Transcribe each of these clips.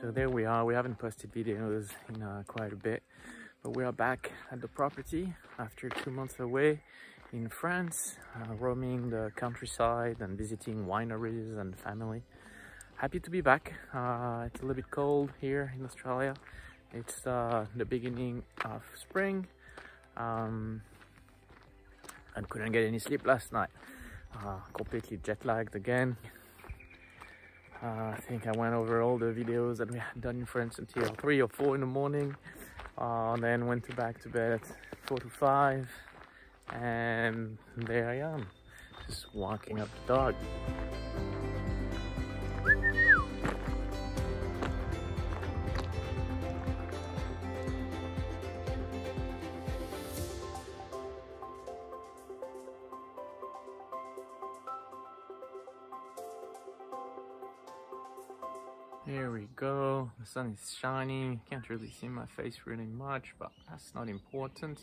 So there we are. We haven't posted videos in quite a bit, but we are back at the property after 2 months away in France, roaming the countryside and visiting wineries and family. Happy to be back. It's a little bit cold here in Australia. It's the beginning of spring, and couldn't get any sleep last night. Completely jet lagged again. I think I went over all the videos that we had done in France until 3 or 4 in the morning. Then went back to bed at 4 to 5, and there I am, just walking up the dog. Here we go, the sun is shining. Can't really see my face really much, but that's not important.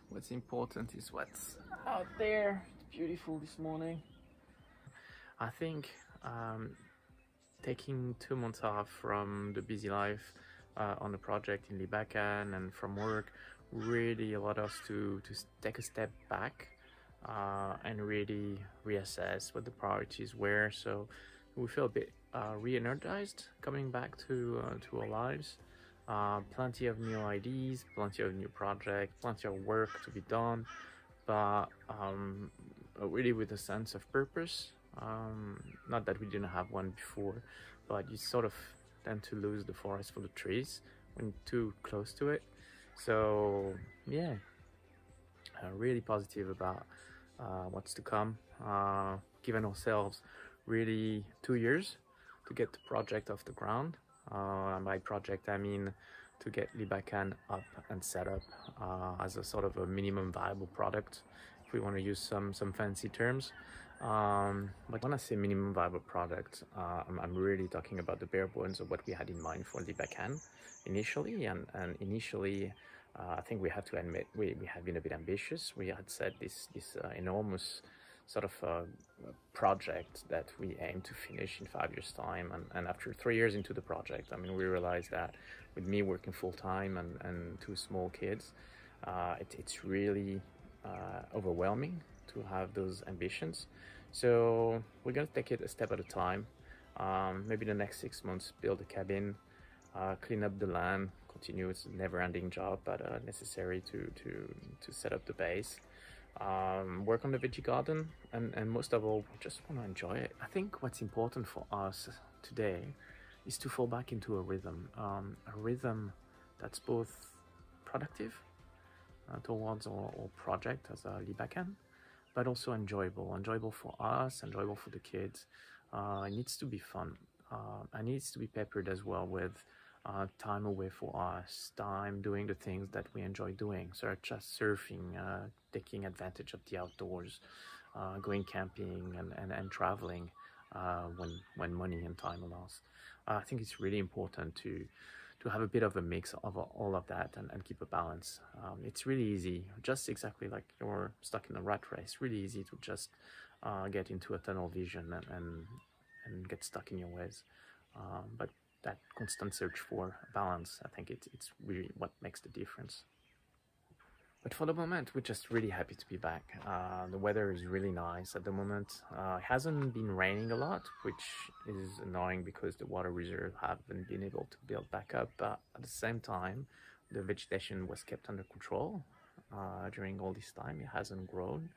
What's important is what's out there. It's beautiful this morning. I think taking 2 months off from the busy life on the project in Libakan and from work really allowed us to take a step back and really reassess what the priorities were. So we feel a bit re-energized coming back to our lives. Plenty of new ideas, plenty of new projects, plenty of work to be done, but really with a sense of purpose. Not that we didn't have one before, but you sort of tend to lose the forest for the trees when you're too close to it. So yeah, really positive about what's to come. Given ourselves really 2 years to get the project off the ground. And by project I mean to get Libakan up and set up as a sort of a minimum viable product, if we want to use some fancy terms. But when I say minimum viable product, I'm really talking about the bare bones of what we had in mind for Libakan initially. And initially, I think we have to admit we have been a bit ambitious. We had set this enormous sort of project that we aim to finish in 5 years' time, and after 3 years into the project, I mean, we realized that with me working full-time and 2 small kids, it's really overwhelming to have those ambitions. So we're gonna take it a step at a time. Maybe the next 6 months, build a cabin, clean up the land, continue. It's a never-ending job, but necessary to set up the base. Work on the veggie garden, and most of all, just want to enjoy it. I think what's important for us today is to fall back into a rhythm that's both productive towards our project as a Libakan, but also enjoyable for us, enjoyable for the kids. It needs to be fun, and it needs to be peppered as well with time away for us, time doing the things that we enjoy doing, such as surfing, taking advantage of the outdoors, going camping and traveling when money and time allows. I think it's really important to have a bit of a mix of all of that and keep a balance. It's really easy, just exactly like you're stuck in a rat race, really easy to just get into a tunnel vision and get stuck in your ways. But that constant search for balance, I think it's really what makes the difference. But for the moment, we're just really happy to be back. The weather is really nice at the moment. It hasn't been raining a lot, which is annoying because the water reserve haven't been able to build back up. But at the same time, the vegetation was kept under control during all this time. It hasn't grown,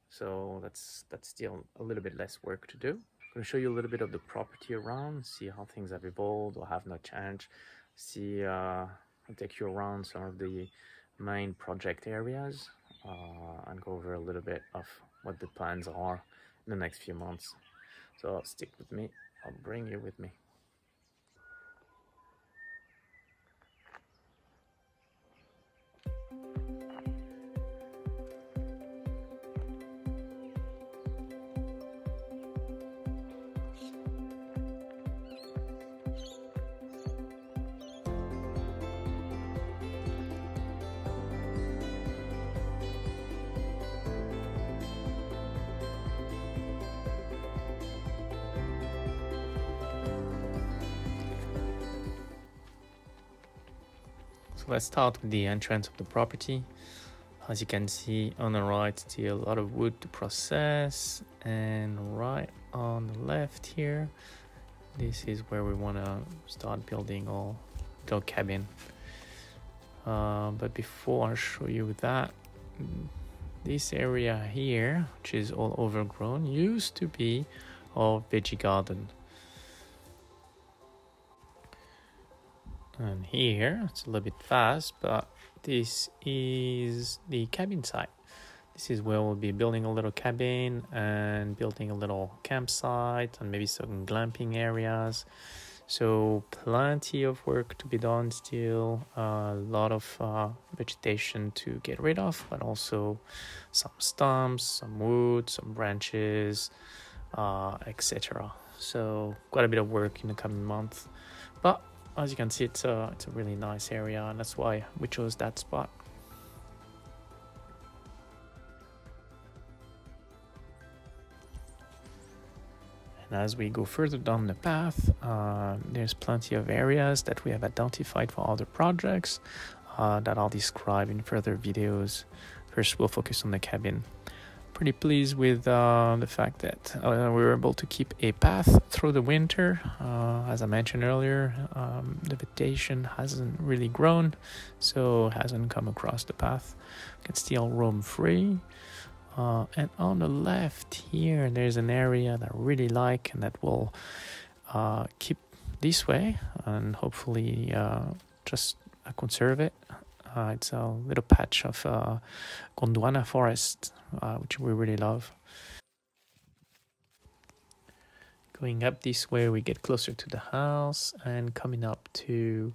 so that's still a little bit less work to do. I'm going to show you a little bit of the property around, see how things have evolved or have not changed. I'll take you around some of the main project areas and go over a little bit of what the plans are in the next few months. So stick with me, I'll bring you with me. So let's start with the entrance of the property. As you can see on the right, still a lot of wood to process, and right on the left here, this is where we want to start building our little cabin. But before I show you that, this area here, which is all overgrown, used to be our veggie garden. And here, it's a little bit fast, but this is the cabin site. This is where we'll be building a little cabin and building a little campsite and maybe some glamping areas. So plenty of work to be done still, a lot of vegetation to get rid of, but also some stumps, some wood, some branches, etc. So quite a bit of work in the coming month. But as you can see, it's a really nice area, and that's why we chose that spot. And as we go further down the path, there's plenty of areas that we have identified for other projects that I'll describe in further videos. First, we'll focus on the cabin. Pretty pleased with the fact that we were able to keep a path through the winter. As I mentioned earlier, the vegetation hasn't really grown, so it hasn't come across the path. We can still roam free. And on the left here, there's an area that I really like and that will keep this way and hopefully just conserve it. It's a little patch of Gondwana forest, which we really love. Going up this way, we get closer to the house and coming up to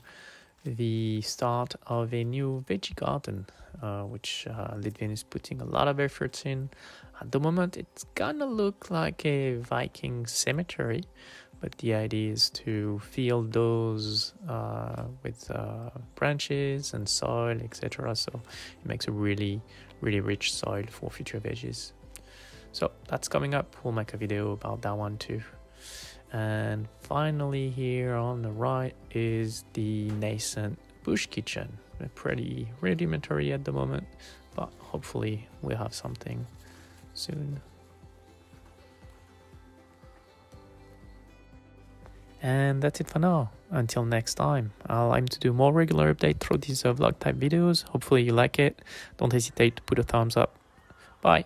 the start of a new veggie garden, which Litvin is putting a lot of efforts in. At the moment, it's gonna look like a Viking cemetery, but the idea is to fill those with branches and soil, etc. So it makes a really rich soil for future veggies. So that's coming up. We'll make a video about that one too. And finally, here on the right is the nascent bush kitchen. We're pretty rudimentary at the moment, but hopefully we'll have something soon. And that's it for now. Until next time, I'll aim to do more regular updates through these vlog type videos. Hopefully you like it. Don't hesitate to put a thumbs up. Bye.